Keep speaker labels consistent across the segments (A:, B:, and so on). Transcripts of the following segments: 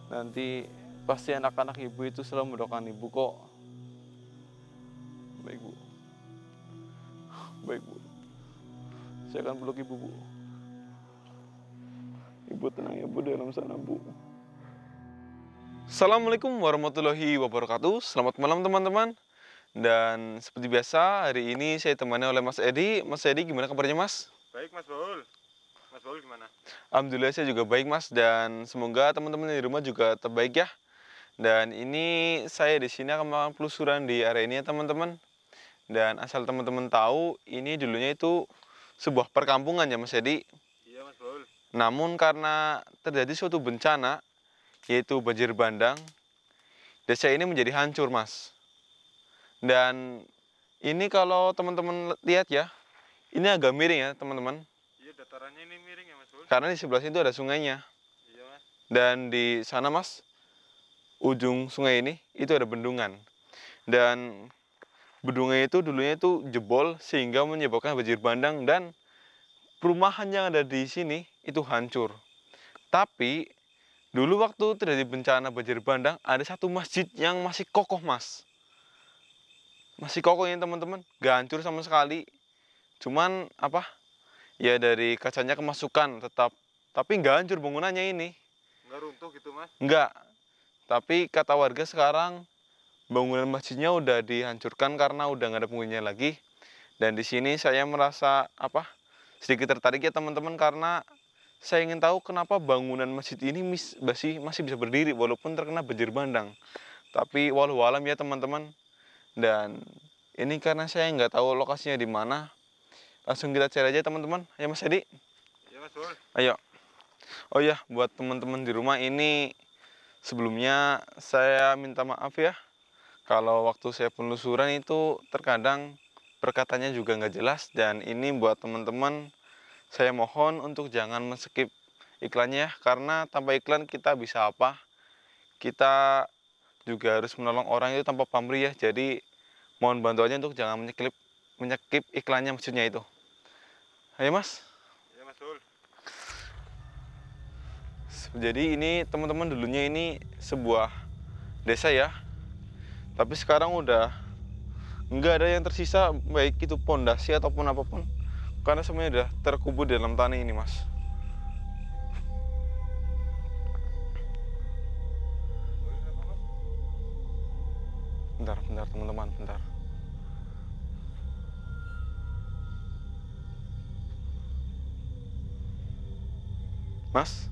A: Nanti pasti anak-anak ibu itu selalu mendoakan ibu kok. Baik bu, baik bu. Saya akan peluk ibu bu. Ibu tenang ya bu di dalam sana bu. Assalamualaikum warahmatullahi wabarakatuh. Selamat malam teman-teman. Dan seperti biasa hari ini saya temani oleh Mas Edi. Mas Edi gimana kabarnya Mas?
B: Baik Mas Baul. Mas Baul gimana?
A: Alhamdulillah saya juga baik Mas, dan semoga teman-teman di rumah juga terbaik ya. Dan ini saya di sini akan melakukan penelusuran di area ini ya teman-teman. Dan asal teman-teman tahu, ini dulunya itu sebuah perkampungan ya Mas Edi.
B: Iya Mas Baul.
A: Namun karena terjadi suatu bencana, yaitu banjir bandang, desa ini menjadi hancur Mas. Dan ini kalau teman-teman lihat ya, ini agak miring ya teman-teman.
B: Iya datarannya ini miring ya Mas Baul.
A: Karena di sebelah sini itu ada sungainya.
B: Iya Mas.
A: Dan di sana Mas, ujung sungai ini itu ada bendungan. Dan bendungan itu dulunya itu jebol sehingga menyebabkan banjir bandang dan perumahan yang ada di sini itu hancur. Tapi dulu waktu terjadi bencana banjir bandang ada satu masjid yang masih kokoh Mas. Masih kokoh ini teman-teman, gak hancur sama sekali. Cuman apa? Ya dari kacanya kemasukan tetap, tapi nggak hancur bangunannya ini.
B: Nggak runtuh gitu Mas?
A: Nggak. Tapi kata warga sekarang bangunan masjidnya udah dihancurkan karena udah nggak ada penghuninya lagi. Dan di sini saya merasa apa? Sedikit tertarik ya teman-teman, karena saya ingin tahu kenapa bangunan masjid ini masih bisa berdiri walaupun terkena banjir bandang. Tapi walau alam ya teman-teman. Dan ini karena saya nggak tahu lokasinya di mana. Langsung kita cari aja teman-teman. Ya Mas Edi.
B: Iya Mas Baul.
A: Ayo. Oh ya, buat teman-teman di rumah ini sebelumnya saya minta maaf ya. Kalau waktu saya penelusuran itu terkadang perkataannya juga nggak jelas. Dan ini buat teman-teman, saya mohon untuk jangan men-skip iklannya ya. Karena tanpa iklan kita bisa apa? Kita juga harus menolong orang itu tanpa pamrih ya. Jadi mohon bantuannya untuk jangan menyekip iklannya maksudnya itu. Ayo Mas.
B: Iya Mas Baul.
A: Jadi ini teman-teman dulunya ini sebuah desa ya. Tapi sekarang udah nggak ada yang tersisa, baik itu pondasi ataupun apapun. Karena semuanya udah terkubur di dalam tanah ini Mas. Bentar teman-teman, bentar. Mas,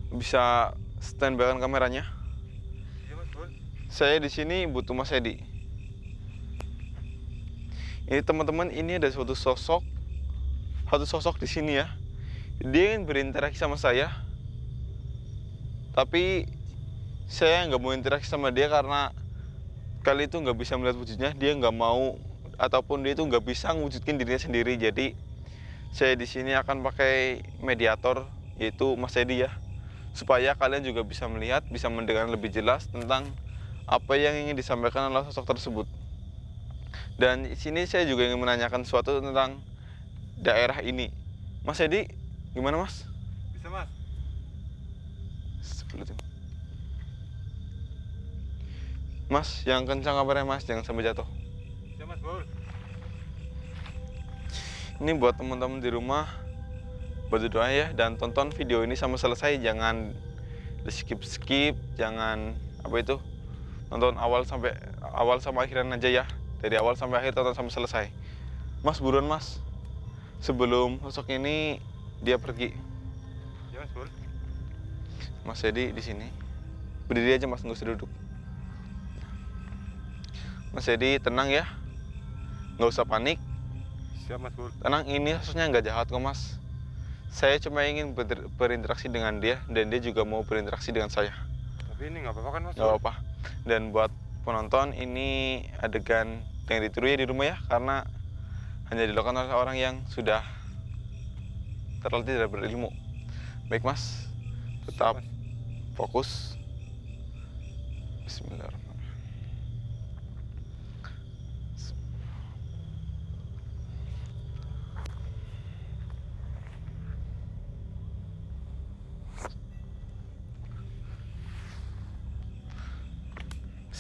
A: bisa standby kan kameranya?
B: Iya Mas Baul.
A: Saya di sini butuh Mas Edi. Ini teman-teman, ini ada satu sosok di sini ya. Dia ingin berinteraksi sama saya, tapi saya nggak mau interaksi sama dia karena kali itu nggak bisa melihat wujudnya. Dia nggak mau ataupun dia itu nggak bisa mewujudkan dirinya sendiri. Jadi saya di sini akan pakai mediator, yaitu Mas Edi ya, supaya kalian juga bisa melihat, bisa mendengar lebih jelas tentang apa yang ingin disampaikan oleh sosok tersebut. Dan di sini saya juga ingin menanyakan sesuatu tentang daerah ini. Mas Edi, gimana Mas?
B: Bisa Mas?
A: Mas, yang kencang kabarnya Mas, jangan sampai jatuh.
B: Bisa Mas Baul.
A: Ini buat teman-teman di rumah, bantu doa ya, dan tonton video ini sampai selesai. Jangan di skip, jangan apa itu, nonton awal sampai akhiran aja ya. Dari awal sampai akhir tonton sampai selesai. Mas buruan Mas, sebelum sosok ini dia pergi.
B: Iya Mas Baul.
A: Mas Edi di sini, berdiri aja Mas, nggak usah duduk. Mas Edi tenang ya, nggak usah panik.
B: Siap Mas Baul.
A: Tenang, ini sosoknya nggak jahat kok Mas. Saya cuma ingin berinteraksi dengan dia, dan dia juga mau berinteraksi dengan saya.
B: Tapi ini nggak apa-apa kan Mas
A: Nggak
B: Baul?
A: apa-apa. Dan buat penonton, ini adegan yang ditiru ya di rumah ya, karena hanya dilakukan oleh orang yang sudah terlatih dan berilmu. Baik Mas, tetap
B: Siap, Mas.
A: fokus. Bismillahirrahmanirrahim.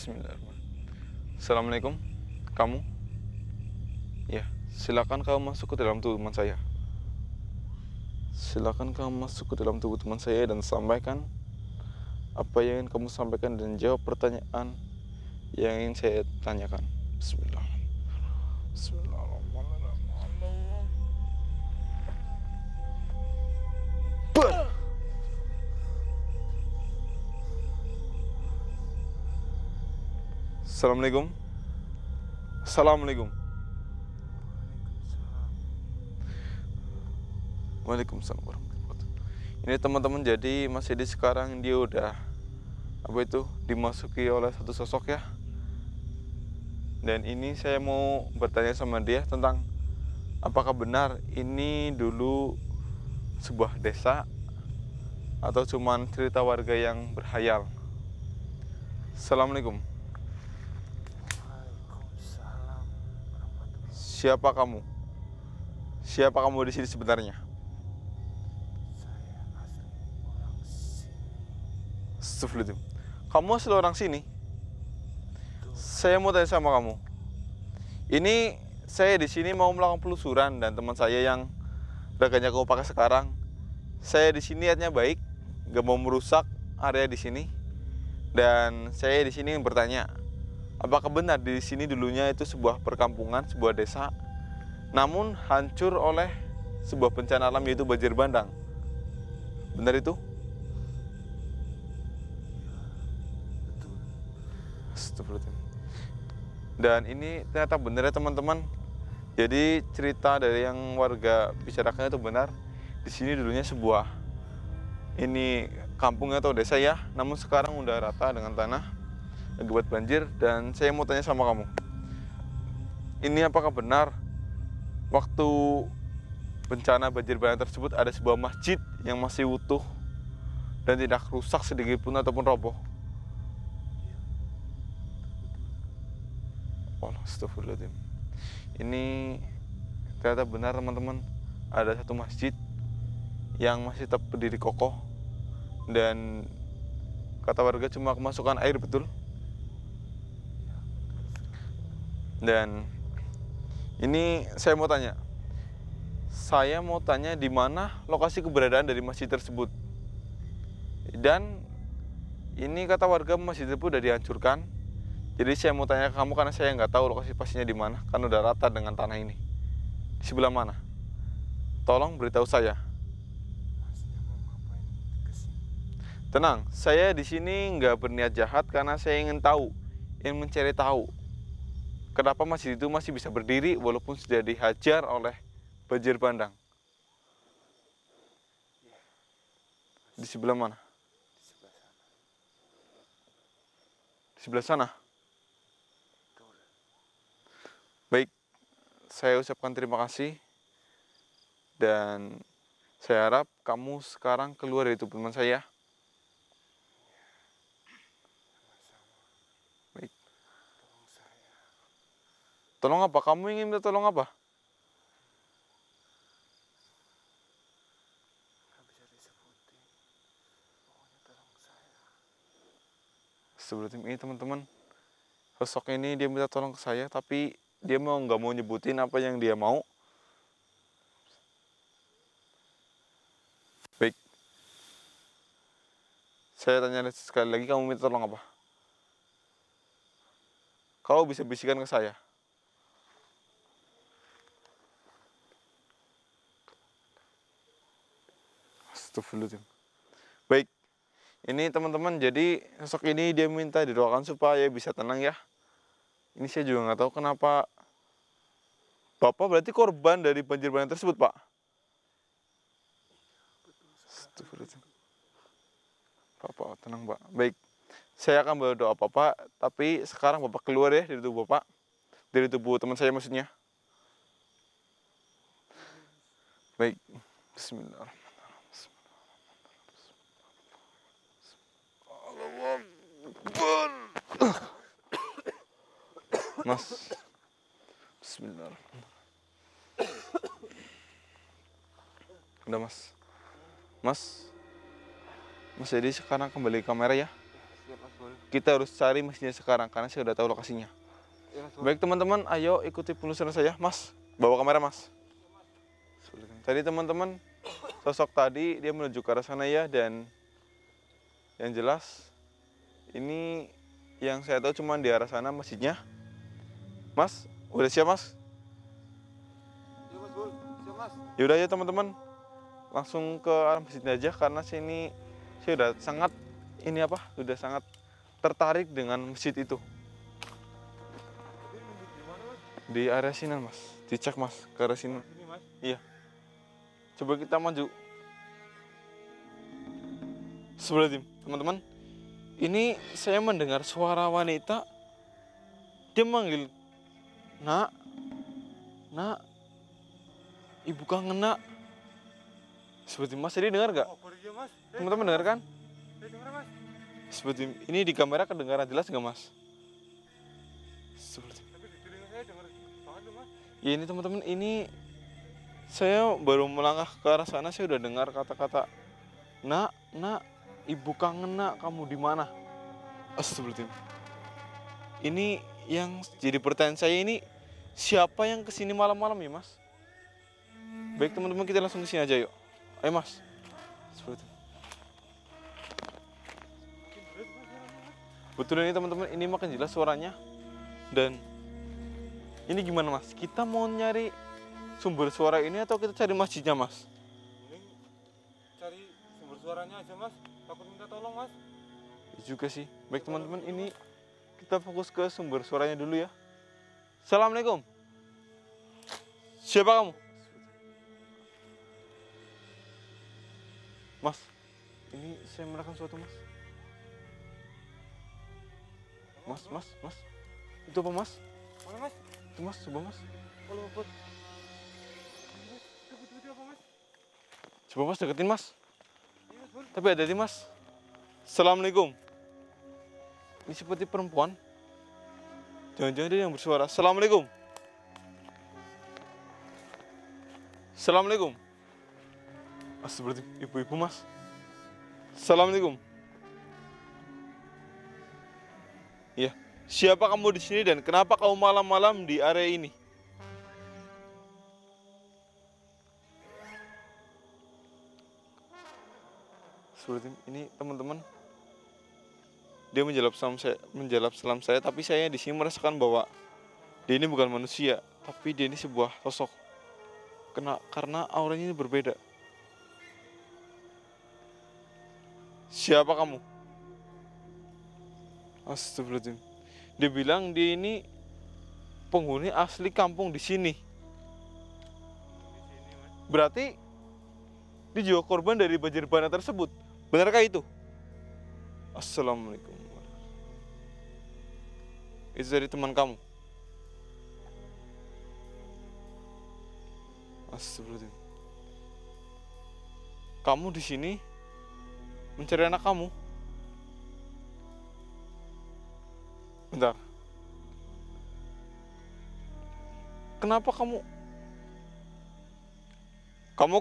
A: Bismillahirrahmanirrahim. Assalamualaikum. Kamu? Ya, silakan kamu masuk ke dalam tubuh teman saya. Silakan kamu masuk ke dalam tubuh teman saya dan sampaikan apa yang ingin kamu sampaikan dan jawab pertanyaan yang ingin saya tanyakan. Bismillahirrahmanirrahim. Bismillahirrahmanirrahim. Assalamualaikum. Assalamualaikum. Waalaikumsalam warahmatullahi wabarakatuh. Ini teman-teman, jadi Mas Edi sekarang dia udah dimasuki oleh satu sosok ya. Dan ini saya mau bertanya sama dia tentang apakah benar ini dulu sebuah desa atau cuman cerita warga yang berhayal. Assalamualaikum.
C: Waalaikumsalam warahmatullahi.
A: Siapa kamu? Siapa kamu di sini sebenarnya?
C: Saya asli orang sini.
A: Astagfirullahaladzim. Kamu asli orang sini? Saya mau tanya sama kamu. Ini saya di sini mau melakukan penelusuran dan teman saya yang raganya kamu pakai sekarang. Saya di sini niatnya baik, gak mau merusak area di sini. Dan saya di sini ingin bertanya, apakah benar di sini dulunya itu sebuah perkampungan, sebuah desa, namun hancur oleh sebuah bencana alam yaitu banjir bandang? Benar itu?
C: Betul.
A: Astagfirullahaladzim. Dan ini ternyata benar ya teman-teman. Jadi cerita dari yang warga bicarakan itu benar. Di sini dulunya sebuah kampung atau desa ya, namun sekarang udah rata dengan tanah akibat banjir. Dan saya mau tanya sama kamu, ini apakah benar waktu bencana banjir bandang tersebut ada sebuah masjid yang masih utuh dan tidak rusak sedikit pun ataupun roboh? Astagfirullahaladzim. Ini ternyata benar teman-teman, ada satu masjid yang masih tetap berdiri kokoh dan kata warga cuma kemasukan air, betul? Dan ini saya mau tanya di mana lokasi keberadaan dari masjid tersebut. Dan ini kata warga masjid tersebut sudah dihancurkan. Jadi saya mau tanya ke kamu karena saya nggak tahu lokasi pastinya di mana, kan udah rata dengan tanah ini. Di sebelah mana? Tolong beritahu saya.
C: Masnya mau ngapain kesini?
A: Tenang, saya di sini nggak berniat jahat karena saya ingin tahu, ingin mencari tahu kenapa masjid itu masih bisa berdiri walaupun sudah dihajar oleh banjir bandang. Di sebelah mana?
C: Di sebelah sana.
A: Di sebelah sana.
C: Betul.
A: Baik, saya ucapkan terima kasih dan saya harap kamu sekarang keluar dari tubuh teman saya.
C: Sama-sama.
A: Baik.
C: Tolong saya.
A: Tolong apa? Kamu ingin minta tolong apa?
C: Nggak bisa disebutin. Pokoknya tolong saya.
A: Sebelum ini teman-teman, sosok ini dia minta tolong ke saya, tapi dia nggak mau nyebutin apa yang dia mau. Baik, saya tanya sekali lagi, kamu minta tolong apa? Kau bisa bisikan ke saya. Astagfirullahaladzim. Baik, ini teman-teman, jadi sosok ini dia minta didoakan supaya bisa tenang ya. Ini saya juga nggak tahu kenapa. Bapak berarti korban dari banjir bandang tersebut, Pak? Astagfirullahaladzim. Bapak tenang, Pak. Baik, saya akan berdoa Bapak, tapi sekarang Bapak keluar ya dari tubuh Bapak, dari tubuh teman saya maksudnya. Baik, Bismillahirrahmanirrahim. Mas, Bismillahirrahmanirrahim. Udah Mas, jadi sekarang kembali ke kamera ya.
C: Siap, Mas.
B: Bul.
A: Kita harus cari masjidnya sekarang karena saya udah tahu lokasinya.
B: Iya Mas Bul.
A: Baik teman-teman, ayo ikuti penelusuran saya. Mas, bawa kamera Mas. Tadi teman-teman, sosok tadi dia menuju ke arah sana ya, dan yang jelas ini yang saya tahu cuma di arah sana masjidnya. Mas, udah siap Mas?
B: Iya Mas Bul. Siap Mas.
A: Yaudah ya teman-teman, langsung ke arah masjidnya aja karena sini saya udah sangat udah sangat tertarik dengan masjid itu.
B: Tapi menunjuk di mana Mas?
A: Di area sini Mas, dicek Mas ke arah sini.
B: Sini Mas.
A: Iya. Coba kita maju. Sebelum teman-teman, ini saya mendengar suara wanita. Dia manggil, "Nak, nak, ibu kangen nak." Seperti Mas tadi dengar gak?
B: Oh, pergi Mas.
A: Teman-teman dengar kan?
B: Dengar Mas.
A: Seperti ini di kamera kedengaran jelas nggak Mas? Seperti
B: Tapi di telinga saya dengar banget loh Mas.
A: ya ini teman-teman, ini saya baru melangkah ke arah sana, saya udah dengar kata-kata, "Nak, nak, ibu kangen nak, kamu di mana?" Astagfirullahaladzim. Ini yang jadi pertanyaan saya, ini siapa yang kesini malam-malam ya Mas? Baik teman-teman, kita langsung ke sini aja yuk. Ayo Mas. Astagfirullahaladzim.
B: Makin berat Mas suaranya Mas.
A: Betul ini teman-teman, ini makin jelas suaranya. Dan ini gimana Mas? Kita mau nyari sumber suara ini atau kita cari masjidnya Mas?
B: Mending cari sumber suaranya aja Mas. Takut minta tolong Mas.
A: Ya juga sih. Baik teman-teman, ini kita fokus ke sumber suaranya dulu ya. Assalamualaikum. Siapa kamu? Mas, ini saya merasakan sesuatu Mas. Mas. Itu apa Mas?
B: Mana Mas?
A: Itu Mas, coba Mas.
B: Kalau Mas. Itu apa Mas?
A: Coba Mas deketin Mas.
B: Iya Mas Bul.
A: Tapi hati-hati Mas. Assalamualaikum. Ini seperti perempuan. Jangan-jangan dia yang bersuara. Assalamualaikum. Assalamualaikum. Seperti ibu-ibu Mas. Assalamualaikum. Iya. Siapa kamu di sini dan kenapa kamu malam-malam di area ini? Seperti ini teman-teman. Dia menjawab salam saya, tapi saya di sini merasakan bahwa dia ini bukan manusia, tapi dia ini sebuah sosok. Karena auranya ini berbeda. Siapa kamu? Astagfirullahaladzim. Dia bilang dia ini penghuni asli kampung di sini. Berarti dia juga korban dari banjir bandang tersebut. Benarkah itu? Assalamualaikum. Itu dari teman kamu. Astagfirullahaladzim. Kamu di sini mencari anak kamu. Bentar. Kenapa kamu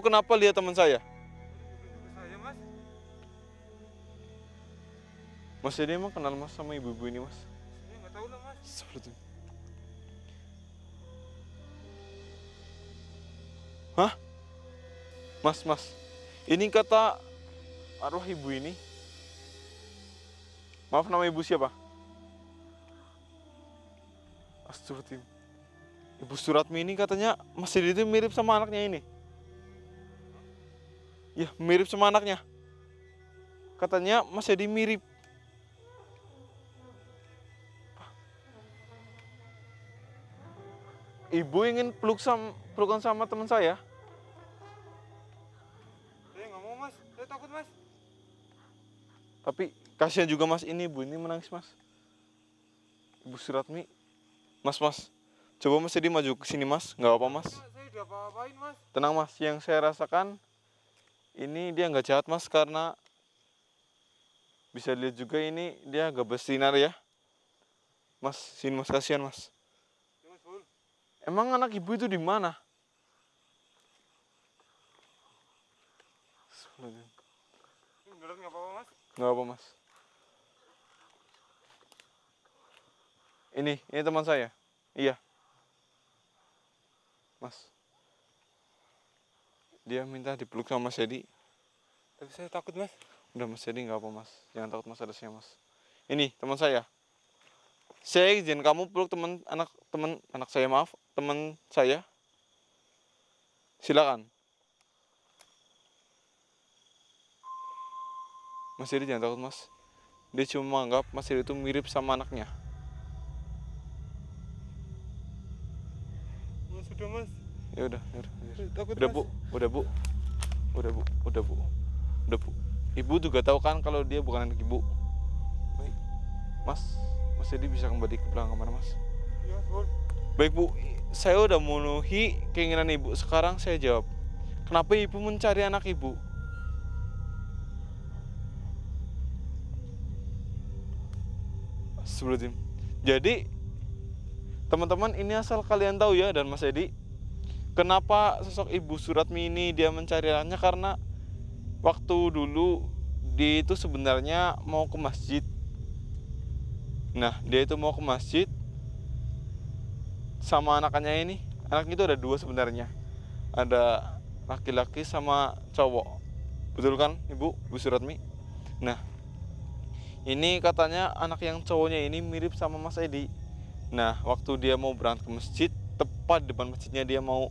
A: kenapa lihat teman saya?
B: Saya Mas.
A: Mas jadi emang kenal Mas sama ibu-ibu ini Mas?
B: Saya nggak tahu lah Mas.
A: Seperti itu. Hah? Mas. Ini kata arwah ibu ini. Maaf, nama ibu siapa? Astagfirullahaladzim. Ibu Suratmi ini katanya Mas Dedi itu mirip sama anaknya ini. Ya, mirip sama anaknya. Katanya Mas Dedi mirip. Ibu ingin pelukan sama teman saya.
B: Saya nggak mau Mas. Saya takut Mas.
A: Tapi kasihan juga Mas, ini ibu ini menangis Mas. Ibu Suratmi. Mas. Coba Mas Dedi maju ke sini Mas, nggak apa-apa Mas.
B: Saya udah apa-apain Mas.
A: Tenang Mas, yang saya rasakan ini dia nggak jahat Mas, karena bisa lihat juga ini dia agak bersinar ya. Mas, sini Mas, kasihan Mas.
B: Ya Mas Bul.
A: Emang anak ibu itu di mana?
B: Ini beneran nggak apa-apa Mas.
A: Nggak apa Mas. Ini teman saya. Iya. Mas. Dia minta dipeluk sama Mas Edi.
B: Tapi saya takut, Mas.
A: Udah Mas Edi nggak apa Mas. Jangan takut Mas, ada saya Mas. Ini teman saya. Saya izin kamu peluk teman anak saya, maaf, teman saya. Silakan. Mas Edi jangan takut Mas. Dia cuma menganggap Mas Edi itu mirip sama anaknya.
B: Mas, sudah, Mas.
A: Ya udah.
B: Takut,
A: Udah
B: Mas.
A: Bu, udah Bu. Udah Bu. Ibu juga tahu kan kalau dia bukan anak ibu. Baik. Mas Edi bisa kembali ke belakang kamar Mas.
B: Iya, Mas, boleh.
A: Baik Bu, saya udah memenuhi keinginan ibu. Sekarang saya jawab, kenapa ibu mencari anak ibu? Sebelum jadi teman-teman, ini asal kalian tahu ya, dan Mas Edi, kenapa sosok Ibu Suratmi ini dia mencari anaknya, karena waktu dulu dia itu sebenarnya mau ke masjid. Nah, dia itu mau ke masjid sama anaknya ini. Anaknya itu ada 2 sebenarnya. Ada laki-laki sama cowok. Betul kan Ibu Suratmi? Nah, ini katanya anak yang cowoknya ini mirip sama Mas Edi. Nah, waktu dia mau berangkat ke masjid, tepat depan masjidnya dia mau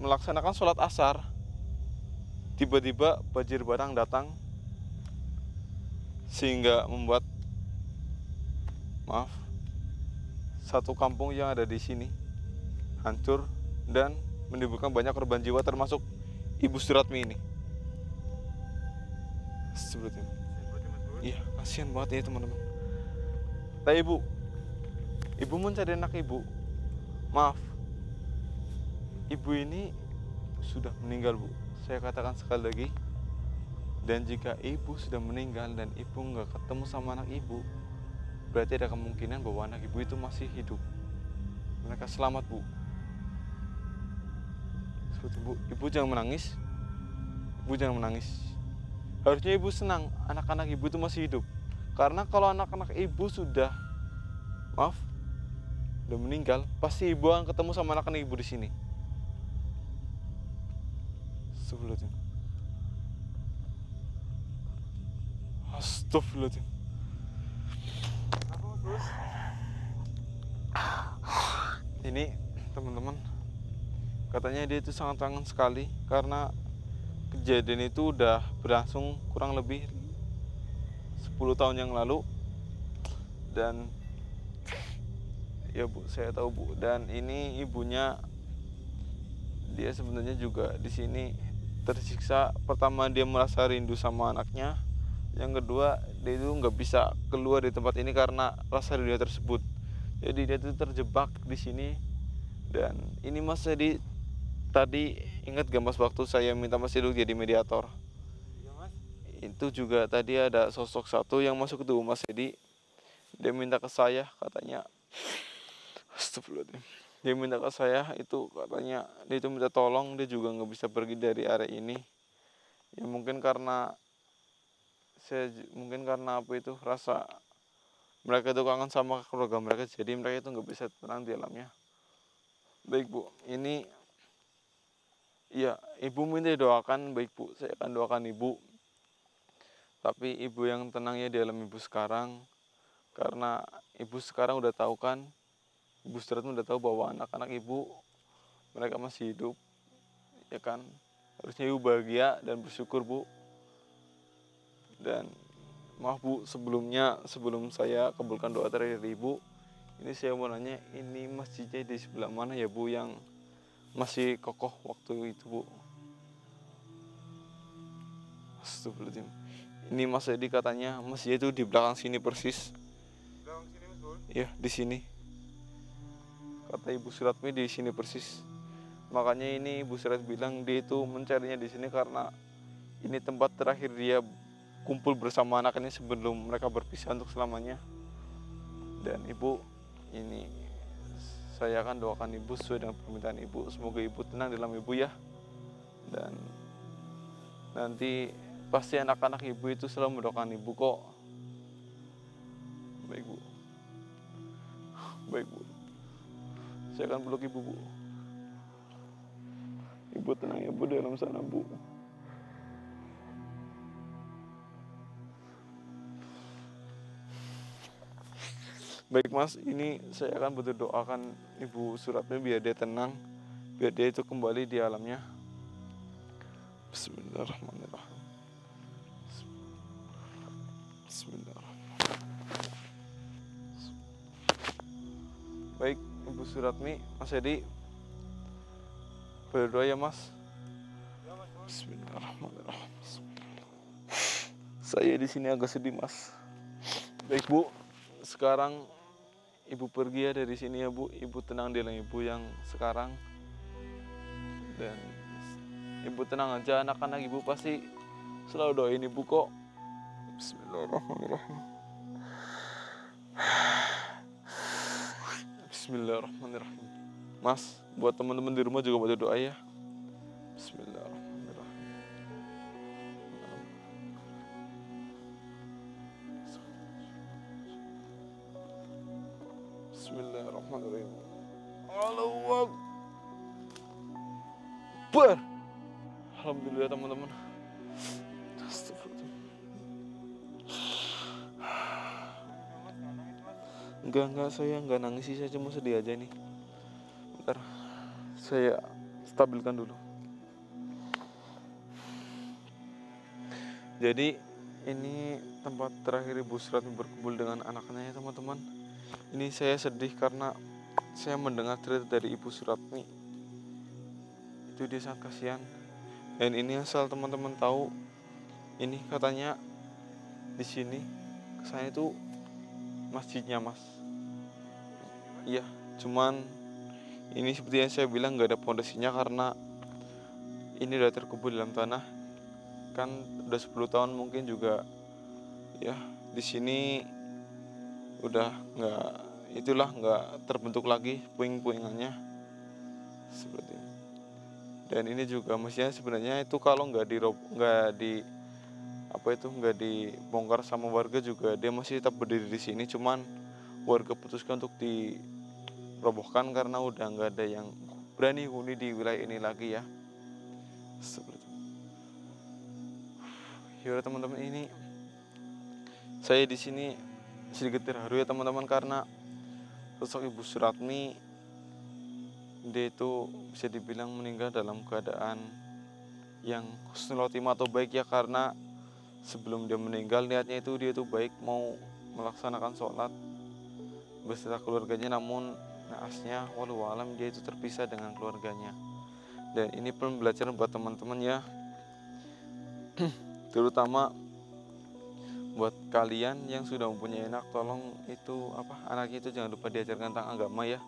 A: melaksanakan sholat asar, tiba-tiba banjir bandang datang, sehingga membuat, maaf, satu kampung yang ada di sini hancur dan menimbulkan banyak korban jiwa, termasuk Ibu Suratmi ini. Seperti itu. Iya, kasihan banget ya teman-teman. Nah ibu mencari anak ibu. Maaf, ibu ini sudah meninggal Bu. Saya katakan sekali lagi. Dan jika ibu sudah meninggal dan ibu nggak ketemu sama anak ibu, berarti ada kemungkinan bahwa anak ibu itu masih hidup. Mereka selamat Bu. Seperti Bu, ibu jangan menangis. Ibu jangan menangis. Harusnya ibu senang anak-anak ibu itu masih hidup. Karena kalau anak-anak ibu sudah meninggal, pasti ibu akan ketemu sama anak-anak ibu di sini. Sebelumnya. Astagfirullahaladzim. Ini teman-teman, katanya dia itu sangat kangen sekali karena kejadian itu udah berlangsung kurang lebih 10 tahun yang lalu. Dan ya Bu, saya tahu Bu, dan ini ibunya dia sebenarnya juga di sini tersiksa. Pertama, dia merasa rindu sama anaknya. Yang kedua, dia itu nggak bisa keluar di tempat ini karena rasa rindu tersebut. Jadi dia itu terjebak di sini. Dan ini Mas Edi, tadi ingat gak Mas waktu saya minta Mas Edi jadi mediator?
B: Iya, Mas.
A: Itu juga tadi ada sosok satu yang masuk ke tubuh Mas Edi. Dia minta ke saya, katanya, astagfirullahaladzim. Dia minta ke saya itu, katanya dia itu minta tolong, dia juga nggak bisa pergi dari area ini. Ya mungkin karena apa itu, rasa mereka itu kangen sama keluarga mereka, jadi mereka itu nggak bisa tenang di alamnya. Baik Bu, ini ya ibu minta doakan. Baik Bu, saya akan doakan ibu. Tapi ibu yang tenang ya di alam ibu sekarang, karena ibu sekarang udah tahu kan, Ibu Suratmi udah tahu bahwa anak-anak ibu mereka masih hidup, ya kan? Harusnya ibu bahagia dan bersyukur Bu. Dan maaf Bu, sebelum saya kabulkan doa terakhir dari ibu, ini saya mau nanya, ini masjidnya di sebelah mana ya Bu yang masih kokoh waktu itu Bu? Astagfirullahaladzim. Ini Mas Edi katanya masjid itu di belakang sini persis.
B: Belakang sini, Mas, boleh.
A: Iya, di sini. Kata Ibu Suratmi di sini persis. Makanya ini Ibu Surat bilang dia itu mencarinya di sini karena ini tempat terakhir dia kumpul bersama anak-anaknya sebelum mereka berpisah untuk selamanya. Dan Ibu, ini saya akan doakan Ibu sesuai dengan permintaan Ibu. Semoga Ibu tenang dalam Ibu ya. Dan nanti pasti anak-anak Ibu itu selalu mendoakan Ibu kok. Baik Bu. Baik Bu, saya akan peluk Ibu Bu. Ibu tenang ya Bu di dalam sana Bu. Baik Mas, ini saya akan berdoakan Ibu Suratmi biar dia tenang, biar dia itu kembali di alamnya. Bismillahirrahmanirrahim. Bismillahirrahmanirrahim. Baik Ibu Suratmi, Mas Edi berdoa ya Mas. Bismillahirrahmanirrahim. Saya di sini agak sedih Mas. Baik Bu, sekarang Ibu pergi ya dari sini ya Bu. Ibu tenang di dalam Ibu yang sekarang. Dan Ibu tenang aja, anak-anak Ibu pasti selalu doain Ibu kok. Bismillahirrahmanirrahim. Bismillahirrahmanirrahim. Mas, buat teman-teman di rumah juga buat doa ya. Bismillahirrahmanirrahim. Bismillahirrahmanirrahim. Allahu Akbar. Alhamdulillah teman-teman. Enggak, saya enggak nangis sih, saya cuma sedih aja nih. Bentar, saya stabilkan dulu. Jadi ini tempat terakhir Ibu Suratmi berkumpul dengan anaknya ya teman-teman. Ini saya sedih karena saya mendengar cerita dari Ibu Suratmi. Itu dia sangat kasihan. Dan ini asal teman-teman tahu, ini katanya di sini saya itu masjidnya Mas. Iya, cuman ini seperti yang saya bilang nggak ada pondasinya karena ini udah terkubur dalam tanah. Kan udah 10 tahun mungkin juga ya di sini udah nggak terbentuk lagi puing-puingannya seperti ini. Dan ini juga mestinya sebenarnya itu kalau nggak dibongkar sama warga juga dia masih tetap berdiri di sini, cuman warga putuskan untuk dirobohkan karena udah nggak ada yang berani huni di wilayah ini lagi ya. Seperti itu. Yaudah teman-teman, ini saya di sini sedikit terharu ya teman-teman karena sosok Ibu Suratmi dia itu bisa dibilang meninggal dalam keadaan yang husnul khotimah atau baik ya, karena sebelum dia meninggal niatnya itu dia itu baik, mau melaksanakan sholat beserta keluarganya, namun naasnya walau alam dia itu terpisah dengan keluarganya. Dan ini pembelajaran buat teman-teman ya, terutama buat kalian yang sudah mempunyai anak, tolong itu anaknya itu jangan lupa diajarkan tentang agama ya,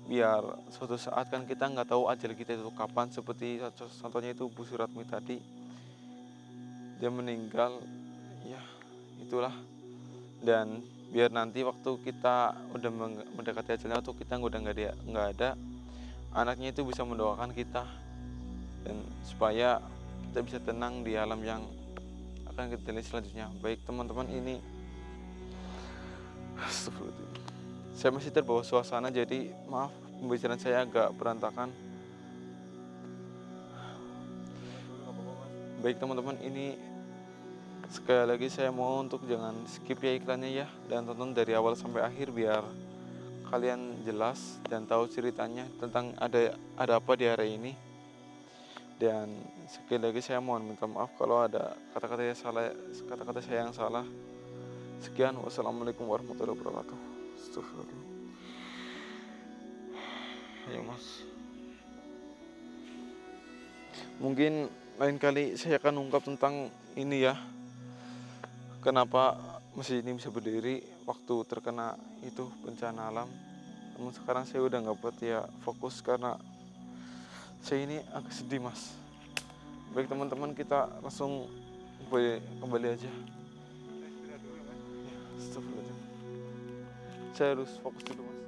A: biar suatu saat kan kita nggak tahu ajal kita itu kapan. Seperti contohnya itu Bu Suratmi tadi, dia meninggal ya itulah. Dan biar nanti waktu kita udah mendekati ajalnya, waktu kita udah nggak ada, anaknya itu bisa mendoakan kita dan supaya kita bisa tenang di alam yang akan kita lihat selanjutnya. Baik teman-teman, ini saya masih terbawa suasana, jadi maaf pembicaraan saya agak berantakan. Baik teman-teman, ini sekali lagi saya mau untuk jangan skip ya iklannya ya, dan tonton dari awal sampai akhir biar kalian jelas dan tahu ceritanya tentang ada apa di hari ini. Dan sekali lagi saya mohon minta maaf kalau ada kata-kata saya yang salah. Sekian, wassalamualaikum warahmatullahi wabarakatuh. Astagfirullah. Ayo Mas, mungkin lain kali saya akan ungkap tentang ini ya, kenapa masjid ini bisa berdiri waktu terkena itu bencana alam. Namun sekarang saya udah nggak buat ya fokus karena saya ini agak sedih Mas. Baik teman-teman, kita langsung kembali aja. Ya, saya harus fokus dulu Mas.